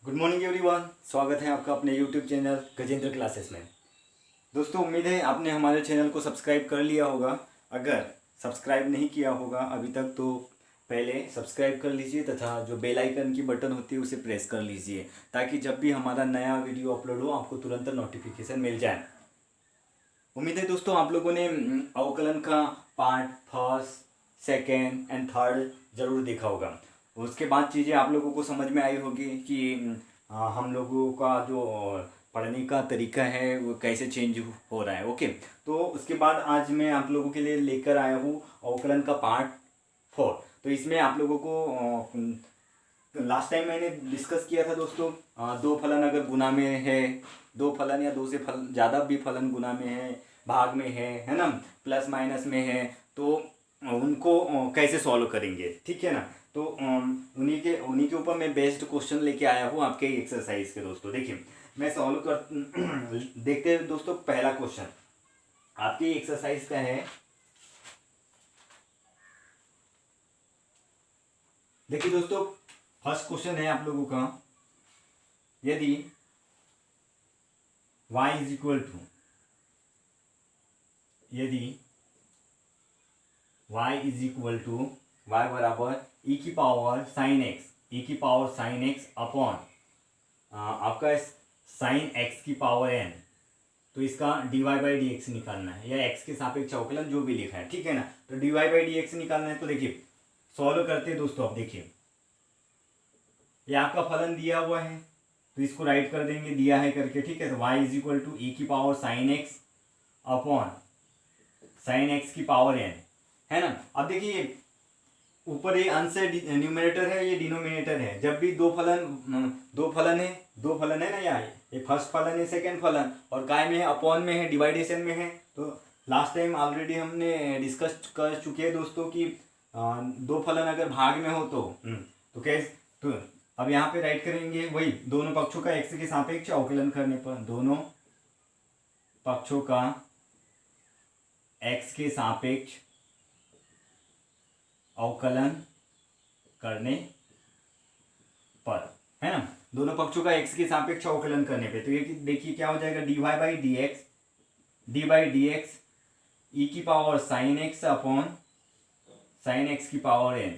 Good morning everyone. स्वागत है आपका अपने यूट्यूब चैनल गजेंद्र क्लासेस में। दोस्तों, उम्मीद है आपने हमारे चैनल को सब्सक्राइब कर लिया होगा। अगर सब्सक्राइब नहीं किया होगा अभी तक तो पहले सब्सक्राइब कर लीजिए तथा जो बेल आइकन की बटन होती है उसे प्रेस कर लीजिए ताकि जब भी हमारा नया वीडियो अपलोड हो आपको तुरंत नोटिफिकेशन मिल जाए। उम्मीद है दोस्तों आप लोगों ने अवकलन का part first, second and third जरूर देखा होगा। उसके बाद चीज़ें आप लोगों को समझ में आई होगी कि हम लोगों का जो पढ़ने का तरीका है वो कैसे चेंज हो रहा है। ओके, तो उसके बाद आज मैं आप लोगों के लिए लेकर आया हूँ अवकलन का पार्ट 4। तो इसमें आप लोगों को लास्ट टाइम मैंने डिस्कस किया था दोस्तों, दो फलन अगर गुना में है, दो फलन या दो से फल ज़्यादा भी फलन गुना में है, भाग में है ना, प्लस माइनस में है, तो उनको कैसे सॉल्व करेंगे, ठीक है ना। तो उन्हीं के ऊपर मैं बेस्ड क्वेश्चन लेके आया हूँ आपके एक्सरसाइज के। दोस्तों देखिए, मैं सॉल्व कर देखते हैं दोस्तों। पहला क्वेश्चन आपकी एक्सरसाइज का है। देखिए दोस्तों, फर्स्ट क्वेश्चन है आप लोगों का, यदि y is equal to y बराबर e की पावर साइन एक्स अपॉन आपका साइन एक्स की पावर n। तो इसका dy बाई डी एक्स निकालना है या x के सापेक्ष अवकलन जो भी लिखा है, ठीक है ना। तो dy बाई डी एक्स निकालना है। तो देखिए सॉल्व करते हैं दोस्तों। आप देखिए ये आपका फलन दिया हुआ है तो इसको राइट कर देंगे दिया है करके, ठीक है। तो y इज इक्वल टू ई की power sine x upon sine x की पावर n, है ना। अब देखिए ऊपर ये अंश है, न्यूमरेटर है, ये डिनोमिनेटर है। जब भी दो फलन है ना, यार ये फर्स्ट फलन है, सेकंड फलन, और काय में है, अपॉन में है, डिवाइडेशन में है। तो लास्ट टाइम ऑलरेडी हमने डिस्कस कर चुके हैं दोस्तों कि दो फलन अगर भाग में हो तो कैसे, तो अब यहाँ पे राइट करेंगे वही दोनों पक्षों का x के सापेक्ष अवकलन करने पर, दोनों पक्षों का x के सापेक्ष अवकलन करने पर, है ना, दोनों पक्षों का x के सापेक्ष अवकलन करने पे। तो ये देखिए क्या हो जाएगा, dy बाई डी एक्स ई की power sine x upon sine x की पावर n।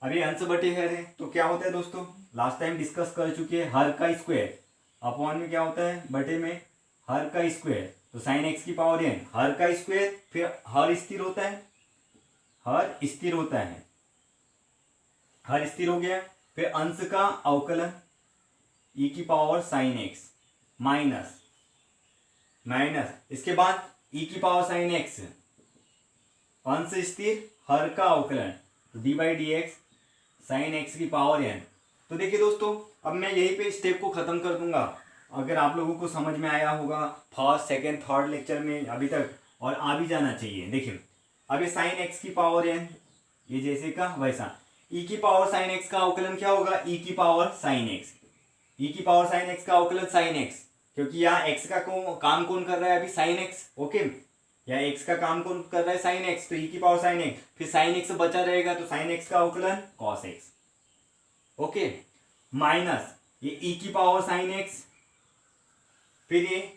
अभी अंश बटे हर है तो क्या होता है दोस्तों, लास्ट टाइम डिस्कस कर चुके हैं, हर का स्क्वायर अपॉन में क्या होता है, बटे में हर का स्क्वायर। तो साइन एक्स की पावर n, हर का स्क्वायर, फिर हर स्थिर होता है, हर स्थिर हो गया, फिर अंश का अवकलन e की पावर साइन एक्स माइनस इसके बाद e की पावर साइन एक्स, अंश स्थिर, हर का अवकलन, तो d by D x sign x की पावर n। तो देखिए दोस्तों, अब मैं यहीं पे स्टेप को खत्म कर दूंगा। अगर आप लोगों को समझ में आया होगा फर्स्ट, सेकंड, थर्ड लेक्चर में अभी तक, और आ भी जाना चाहिए। देखिए अब ये साइन एक्स की पावर n, ये जैसे का वैसा, e की पावर साइन एक्स का अवकलन क्या होगा, e की पावर साइन एक्स का अवकलन साइन एक्स, क्योंकि यहाँ x का काम कौन कर रहा है अभी, साइन एक्स। ओके, या x का काम कौन कर रहा है, साइन एक्स, तो e की पावर साइन एक्स, फिर साइन एक्स बचा रहेगा तो साइन एक्स का अवकलन कॉस एक्स। ओके, माइनस ये e की पावर साइन एक्स, फिर ये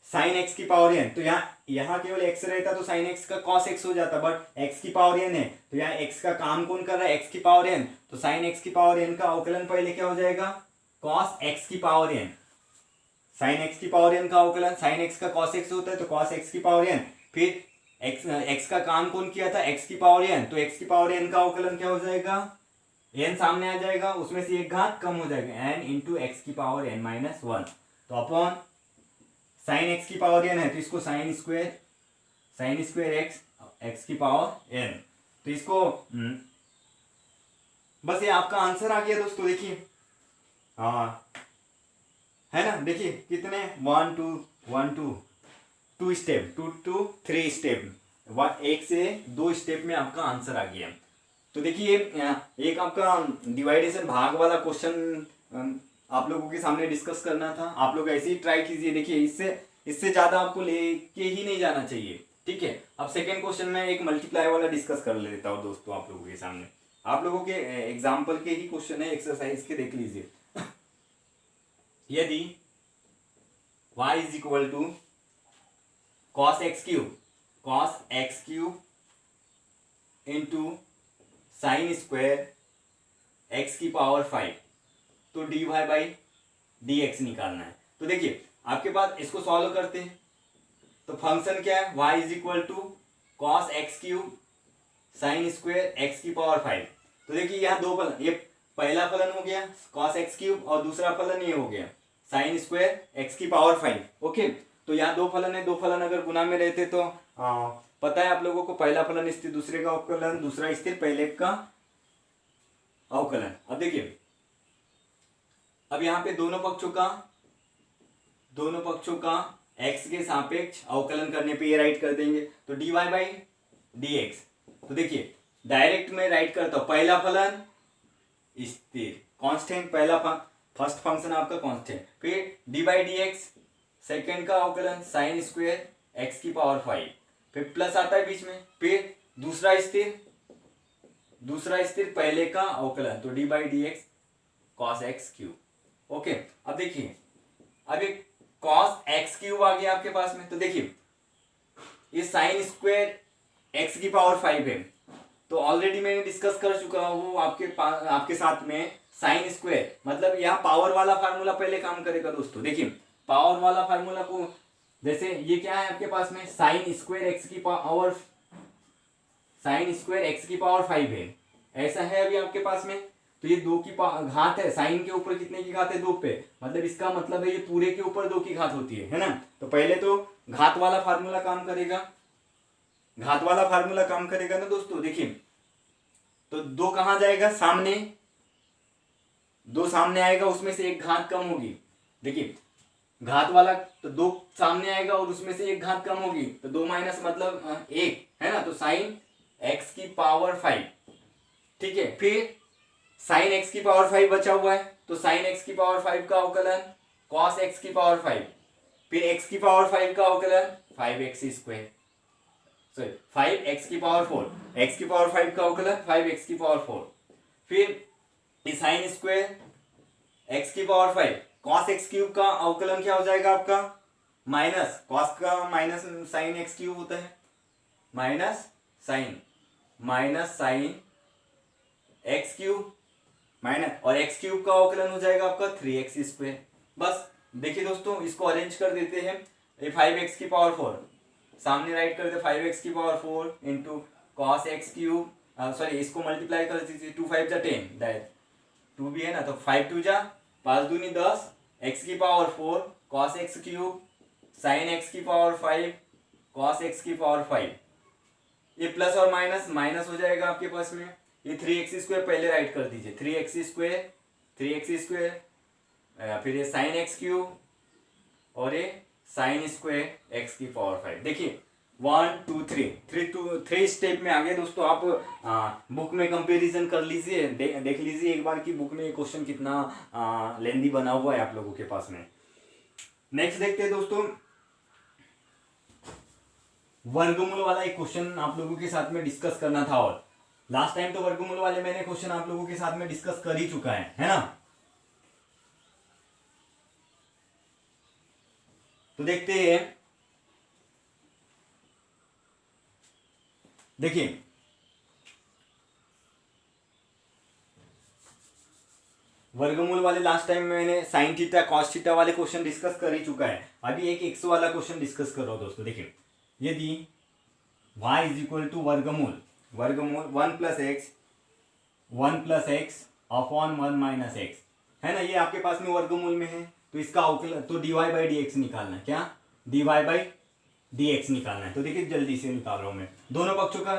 साइन एक्स की पावर n। तो यहाँ केवल x रहता तो साइन एक्स का कॉस एक्स हो जाता, बट x की पावर n है तो यहाँ x का काम कौन कर रहा है, x की पावर n। तो साइन एक्स की पावर n का अवकलन पहले क्या हो जाएगा, कॉस एक्स की पावर n। साइन एक्स की पावर n का अवकलन साइन एक्स का कॉस एक्स होता है, तो कॉस एक्स की पावर n, फिर x का काम कौन किया था, x की पावर n, तो x की पावर n का अवकलन क्या हो जाएगा, n सामने आ जाएगा, उसमें से एक घात कम हो जाएगा, n इंटू एक्स की पावर n माइनस वन। तो अपॉन साइन एक्स की पावर n है तो इसको साइन स्क्वायर एक्स की पावर n। तो इसको बस ये आपका आंसर आ गया दोस्तों। देखिए हाँ, है ना। देखिए कितने 1 2 2 स्टेप, 2 2 3 स्टेप, एक से दो स्टेप में आपका आंसर आ गया। तो देखिए एक आपका डिवाइडेशन भाग वाला क्वेश्चन आप लोगों के सामने डिस्कस करना था। आप लोग ऐसे ही ट्राई कीजिए। देखिए इससे ज्यादा आपको लेके ही नहीं जाना चाहिए, ठीक है। अब सेकेंड क्वेश्चन में एक मल्टीप्लाई वाला डिस्कस कर लेता हूँ दोस्तों आप लोगों के सामने। आप लोगों के एग्जाम्पल के ही क्वेश्चन है, एक्सरसाइज के, देख लीजिए। यदि y is equal to cos x cube into sine square x की पावर 5, तो dy बाई dx निकालना है। तो देखिए आपके पास इसको सॉल्व करते हैं, तो फंक्शन क्या है, y is equal to cos x cube sine square x की पावर 5। तो देखिए यहाँ दो फलन, ये पहला फलन हो गया कॉस एक्स क्यूब और दूसरा फलन ये हो गया साइन स्क्वायर एक्स की पावर 5। ओके, तो यहाँ दो फलन है, दो फलन अगर गुना में रहते तो पता है आप लोगों को, पहला फलन स्थिर दूसरे का अवकलन, दूसरा स्थिर पहले का अवकलन। अब देखिए अब यहाँ पे दोनों पक्षों का x के सापेक्ष अवकलन करने पे ये राइट कर देंगे, तो dy बाई dx। तो देखिए डायरेक्ट में राइट करता हूं, पहला फलन स्थिर कांस्टेंट, पहला फर्स्ट फंक्शन आपका कांस्टेंट, फिर D by D x second का अवकलन साइन स्क्वायर एक्स की पावर 5, फिर प्लस आता है बीच में, फिर दूसरा स्थिर पहले का अवकलन, तो d by D x cos x cube. Okay, अब देखिए अब एक कॉस एक्स क्यूब आ गया आपके पास में, तो देखिए ये साइन स्क्वायर एक्स की पावर 5 है, तो ऑलरेडी मैंने डिस्कस कर चुका हूँ आपके साथ में साइन स्क्वायर, मतलब यहाँ पावर वाला फार्मूला पहले काम करेगा दोस्तों। देखिए पावर वाला फार्मूला को, जैसे ये क्या है आपके पास में साइन स्क्वायर एक्स की पावर 5 है, ऐसा है अभी आपके पास में, तो ये 2 की घात है, साइन के ऊपर कितने की घात है 2 पे, मतलब इसका मतलब है ये पूरे के ऊपर 2 की घात होती है ना। तो पहले तो घात वाला फार्मूला काम करेगा ना दोस्तों। देखिए तो 2 कहां जाएगा, सामने 2 सामने आएगा, उसमें से एक घात कम होगी। देखिए घात वाला तो 2 सामने आएगा और उसमें से एक घात कम होगी, तो 2 माइनस मतलब 1 है ना, तो साइन एक्स की पावर 5, ठीक है। फिर साइन एक्स की पावर 5 बचा हुआ है, तो साइन एक्स की पावर 5 का अवकलन कॉस एक्स की पावर 5, फिर एक्स की पावर 5 का अवकलन 5x स्क्वायर, सॉरी 5x की पावर 4, x की पावर 5 का अवकलन 5x की पावर 4, फिर साइन स्क्वायर x की पावर 5 कॉस एक्स क्यूब का अवकलन क्या हो जाएगा आपका, माइनस कॉस का माइनस साइन एक्स क्यूब होता है, minus sine x cube minus, और एक्स क्यूब का अवकलन हो जाएगा आपका 3x स्क्वायर। बस देखिए दोस्तों इसको अरेंज कर देते हैं, ये 5x की पावर 4 सामने राइट कर दे, 5x की power 4 into cos x cube, sorry इसको मल्टीप्लाई कर दीजिए, 2 5 जा 10, दैट 2 भी है ना, तो 5 2 जा 5 दूनी 10, x की power 4 cos x cube sign x की पावर 5 कॉस एक्स की पावर 5, ये प्लस और माइनस हो जाएगा आपके पास में, ये 3x स्क्वायर पहले राइट कर दीजिए, 3x स्क्वायर, फिर ये साइन एक्स क्यूब और ये साइन स्क्वायर एक्स की पावर 5। देखिए 1 2 3 स्टेप में आ गए दोस्तों। आप बुक में कंपैरिजन कर लीजिए, देख लीजिए एक बार कि बुक में क्वेश्चन कितना लेंदी बना हुआ है आप लोगों के पास में। नेक्स्ट देखते हैं दोस्तों, वर्गमूल वाला एक क्वेश्चन आप लोगों के साथ में डिस्कस करना था, और लास्ट टाइम तो वर्गमूल वाले मैंने क्वेश्चन आप लोगों के साथ में डिस्कस कर ही चुका है ना। तो देखते हैं, देखिए वर्गमूल वाले लास्ट टाइम मैंने साइन थीटा कॉस थीटा वाले क्वेश्चन डिस्कस कर ही चुका है, अभी एक एक्स वाला क्वेश्चन डिस्कस कर रहा हूं दोस्तों। देखिए यदि y इज इक्वल टू वर्गमूल 1 plus x upon 1 minus x है ना, ये आपके पास में वर्गमूल में है, तो इसका अवकलन तो dy बाई डी एक्स निकालना है, क्या dy बाई डी एक्स निकालना है। तो देखिए जल्दी से निकाल रहा हूं मैं, दोनों पक्षों का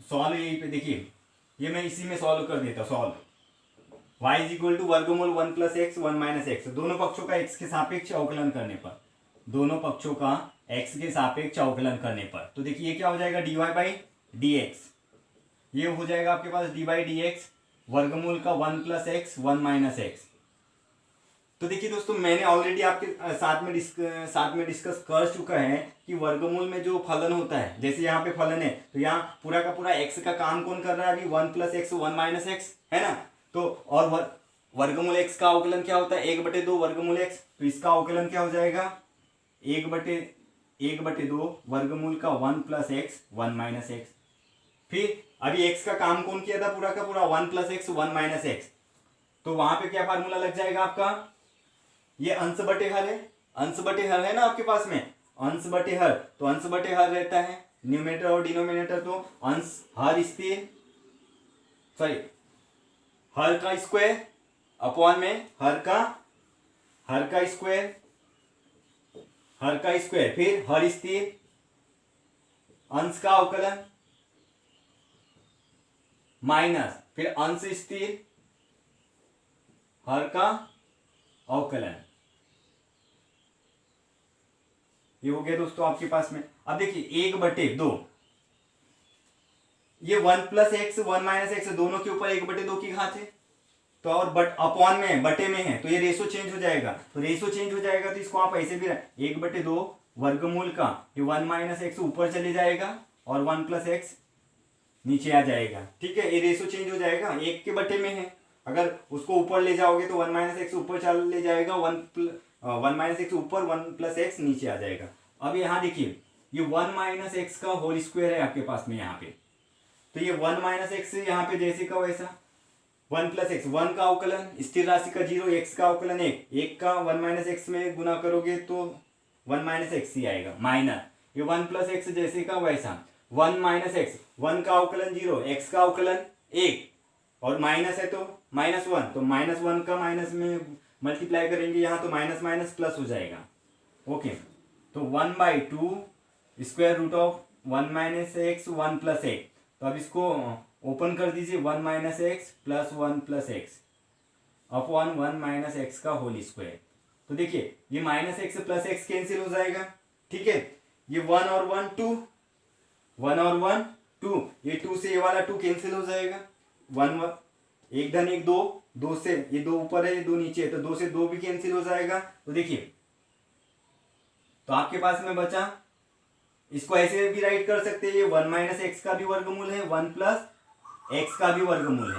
सॉल्व यहीं पे, देखिए ये मैं इसी में सॉल्व कर देता हूं, solve y is equal to वर्गमूल 1 प्लस एक्स 1 माइनस एक्स, दोनों पक्षों का x के सापेक्ष अवकलन करने पर, दोनों पक्षों का x के सापेक्ष अवकलन करने पर, तो देखिए ये क्या हो जाएगा dy बाई डी एक्स, ये हो जाएगा आपके पास डी बाई डी एक्स वर्गमूल का 1 प्लस एक्स 1 माइनस एक्स। तो देखिए दोस्तों मैंने ऑलरेडी आपके साथ में डिस्कस कर चुका है कि वर्गमूल में जो फलन होता है, जैसे यहाँ पे फलन है तो यहाँ पूरा का पूरा x का काम कौन कर रहा है, अभी 1 प्लस एक्स 1 माइनस एक्स है ना, तो और वर्गमूल x का अवकलन क्या होता है, 1/2 वर्गमूल x, तो इसका अवकलन क्या हो जाएगा, 1/2 वर्गमूल का 1 + x 1 - x। फिर अभी x का काम कौन किया था, पूरा का पूरा 1 + x 1 - x, तो वहां पे क्या फार्मूला लग जाएगा आपका, ये अंश बटे हर है, अंश बटे हर है ना आपके पास में, अंश बटे हर, तो अंश बटे हर रहता है न्यूमरेटर और डिनोमिनेटर, तो अंश हर स्थिर, सॉरी हर का स्क्वायर अपॉन में हर का स्क्वायर, हर का स्क्वायर, फिर हर स्थिर, अंश का अवकलन माइनस फिर अंश स्थिर हर का अवकलन। ये हो गया दोस्तों आपके पास में। अब देखिए 1/2, ये 1 + x 1 - x दोनों के ऊपर 1/2 की घात है, तो और बट अपॉन में बटे में है, तो ये रेशो चेंज हो जाएगा, तो रेशो चेंज हो जाएगा तो इसको आप ऐसे भी 1/2 वर्गमूल का ये 1 - x ऊपर चले जाएगा और 1 + x नीचे आ जाएगा, ठीक है, ये रेशो चेंज हो जाएगा, 1 के बटे में है, अगर उसको ऊपर ले जाओगे तो 1 - x ऊपर चले जाएगा, 1 - x ऊपर 1 + x नीचे आ जाएगा। अब यहाँ देखिए ये 1 - x का होल स्क्वायर है आपके पास में यहाँ पे, तो ये 1 - x यहाँ पे जैसे का वैसा 1 + x, 1 का अवकलन स्थिर राशि का 0, x का अवकलन 1, 1 का 1 - x में गुना करोगे तो 1 - x ही आएगा, माइनस ये 1 + x जैसे का वैसा 1 - x, 1 का अवकलन 0, x का अवकलन 1 और माइनस है तो -1, तो -1 का माइनस में मल्टीप्लाई करेंगे यहाँ तो माइनस माइनस प्लस हो जाएगा, ओके, तो 1/2 square root of 1 - x 1 + x, तो अब इसको ओपन कर दीजिए, 1 - x plus 1 + x upon 1 - x का होल स्क्वायर, तो देखिए ये -x प्लस x कैंसिल हो जाएगा, ठीक है, ये 1 और 1 2, 1 और 1 2, ये 2 से ये वाला 2 कैंसिल हो जाएगा, 1 1 धन 1 2, 2 से ये 2 ऊपर है ये 2 नीचे है, तो 2 से 2 भी कैंसिल हो जाएगा, तो देखिए तो आपके पास में बचा, इसको ऐसे भी राइट कर सकते हैं, ये 1 - x का भी वर्गमूल है, 1 + x का भी वर्गमूल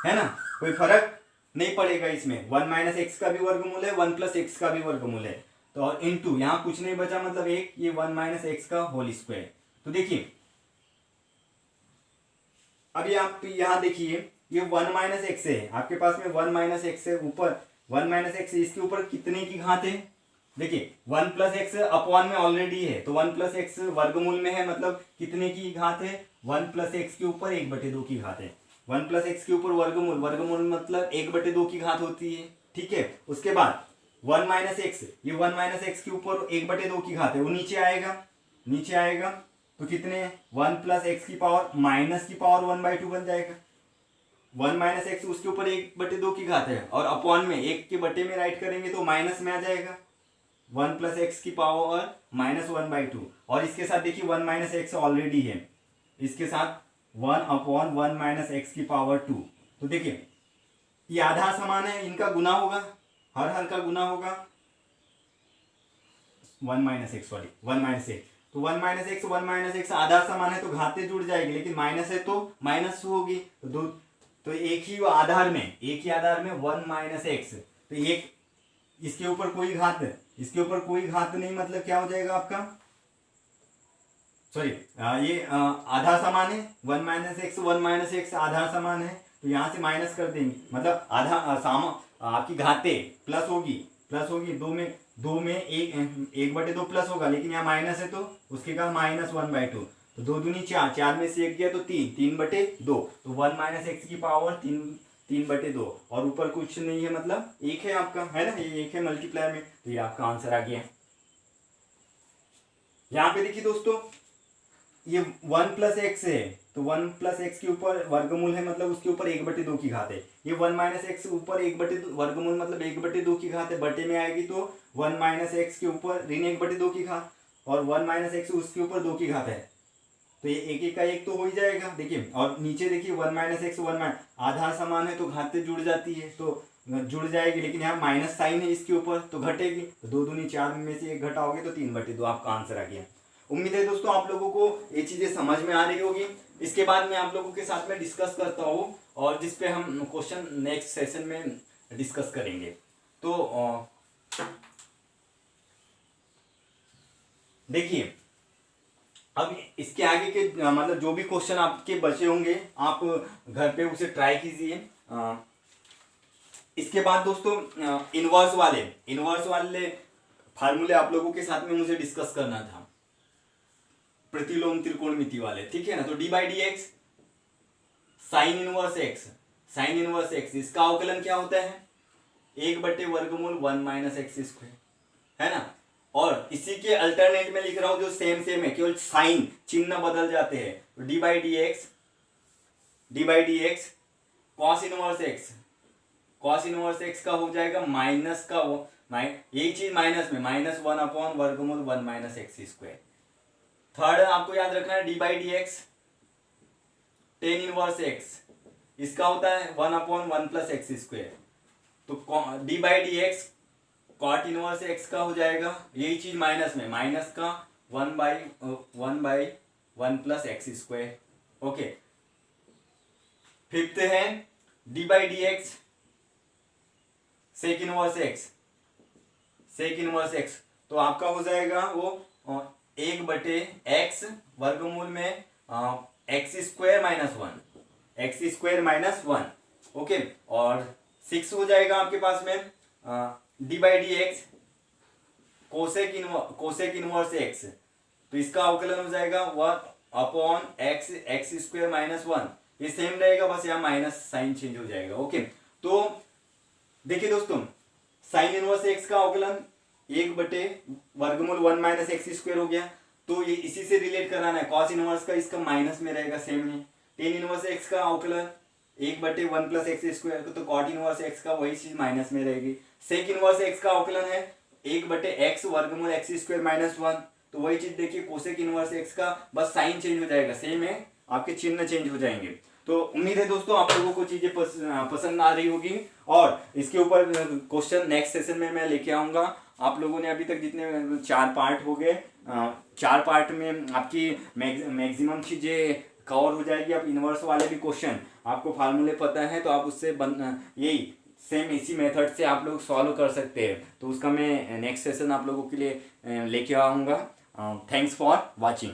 है ना, कोई फर्क नहीं पड़ेगा इसमें, 1 - x का भी वर्गमूल है, 1 + x का भी वर्गमूल है, तो और इनटू यहाँ कुछ नहीं बचा, मतलब एक ये 1 - x का होल स्क्वायर। तो देखिए अभी आप यहाँ देखिए ये 1 - x है आपके पास में, 1 - x है ऊपर, 1 - x इसके ऊपर कितने की घात है, देखिए 1 + x अपॉन में ऑलरेडी है, तो 1 + x वर्गमूल में है, मतलब कितने की घात है, 1 + x के ऊपर 1/2 की घात है, 1 + x के ऊपर वर्गमूल, वर्गमूल मतलब 1/2 की घात होती है, ठीक है, उसके बाद 1 - x, ये 1 - x के ऊपर 1/2 की घात है, वो नीचे आएगा, नीचे आएगा तो कितने 1 + x की पावर -1/2 बन जाएगा, 1 - x उसके ऊपर 1/2 की घात है और अपॉन में 1 के बटे में राइट करेंगे तो माइनस में आ जाएगा, 1 + x की पावर -1/2, और इसके साथ देखिए 1 - x ऑलरेडी है, इसके साथ 1/1 - x की पावर 2, तो देखिए ये आधा समान है, इनका गुना होगा, हर का गुना होगा, 1 - x, सॉरी 1 - x, तो 1 - x 1 - x आधा समान है तो घातें जुड़ जाएगी, लेकिन माइनस है तो माइनस होगी, तो दो, तो एक ही आधार में 1 - x, तो एक इसके ऊपर कोई घात, इसके ऊपर कोई घात नहीं, मतलब क्या हो जाएगा आपका, सॉरी ये आधा समान है, 1 - x 1 - x आधा समान है, तो यहाँ से माइनस कर देंगे, मतलब आधा आपकी घातें प्लस होगी, दो में 1/2 प्लस होगा, लेकिन यहाँ माइनस है तो उसके का -1/2, तो 2 दूनी 4, 4 में से 1 गया तो 3/2, तो 1 - x की पावर 3/2, और ऊपर कुछ नहीं है, मतलब 1 है आपका, है ना, ये 1 है मल्टीप्लाई में, तो ये आपका आंसर आ गया। यहाँ पे देखिए दोस्तों ये 1 + x है, तो 1 + x के ऊपर वर्गमूल है, मतलब उसके ऊपर 1/2 की घात है, ये 1 - x ऊपर 1/2 वर्गमूल मतलब 1/2 की घात है, बटे में आएगी तो 1 - x के ऊपर ऋण 1/2 की घात, और 1 - x उसके ऊपर 2 की घात है, तो ये एक का एक तो हो ही जाएगा, देखिए, और नीचे देखिए 1 - x 1 आधा समान है तो घातें जुड़ जाती है, तो जुड़ जाएगी, लेकिन यहाँ माइनस साइन है इसके ऊपर तो घटेगी, तो 2 दूनी 4 में से 1 घटाओगे तो 3/2 आपका आंसर आ गया। उम्मीद है दोस्तों आप लोगों को ये चीजें समझ में आ रही होगी। इसके बाद मैं आप लोगों के साथ में डिस्कस करता हूँ, और जिसपे हम क्वेश्चन नेक्स्ट सेशन में डिस्कस करेंगे। तो देखिए अब इसके आगे के मतलब जो भी क्वेश्चन आपके बचे होंगे आप घर पे उसे ट्राई कीजिए। इसके बाद दोस्तों इनवर्स वाले फार्मूले आप लोगों के साथ में मुझे डिस्कस करना था, प्रतिलोम त्रिकोणमिति वाले, ठीक है ना। तो d by D x sine inverse x इसका अवकलन क्या होता है, 1/वर्गमूल 1 माइनस एक्स स्क्वायर, है ना। और इसी के अल्टरनेट में लिख रहा हूं जो सेम है, केवल साइन चिन्ह बदल जाते हैं। तो d by D x cos inverse x का हो जाएगा माइनस का वो यही चीज माइनस में -1/वर्गमूल 1 माइनस एक्स स्क्वायर। थर्ड आपको याद रखना है D by D x tan inverse x इसका होता है 1/1 प्लस एक्स स्क्वायर। तो d by D x cot inverse x का हो जाएगा यही चीज माइनस में माइनस का 1/1 plus x square. Okay, fifth है D by D X sec inverse X तो आपका हो जाएगा वो 1/x वर्गमूल में X square minus one. Okay, और 6 हो जाएगा आपके पास में D by D X cosec inverse X, तो इसका अवकलन हो जाएगा 1/x स्क्वायर माइनस 1। ये सेम रहेगा, बस यहाँ माइनस साइन चेंज हो जाएगा। ओके, तो देखिए दोस्तों साइन इनवर्स एक्स का अवकलन 1/वर्गमूल 1 माइनस एक्स स्क्वायर हो गया, तो ये इसी से रिलेट कराना है। कॉस इनवर्स का इसका माइनस में रहेगा सेम ही। टेन इनवर्स एक्स का अवकलन 1/1 प्लस एक्स स्क्वायर, तो कॉट इनवर्स एक्स का वही चीज माइनस में रहेगी। सेक इनवर्स एक्स का अवकलन है 1/x वर्गमूल एक्स स्क्वायर माइनस 1, तो वही चीज देखिए कोसेक इनवर्स एक्स का बस साइन चेंज हो जाएगा, सेम है, आपके चिन्ह चेंज हो जाएंगे। तो उम्मीद है दोस्तों आप लोगों को चीजें पसंद आ रही होगी, और इसके ऊपर क्वेश्चन नेक्स्ट सेशन में मैं लेके आऊंगा। आप लोगों ने अभी तक जितने 4 पार्ट हो गए, 4 पार्ट में आपकी मैक्सिमम चीजें कवर हो जाएगी। अब इनवर्स वाले भी क्वेश्चन आपको फार्मूले पता है तो आप उससे यही सेम इसी मेथड से आप लोग सॉल्व कर सकते हैं। तो उसका मैं नेक्स्ट सेशन आप लोगों के लिए लेके आऊँगा। Thanks for watching.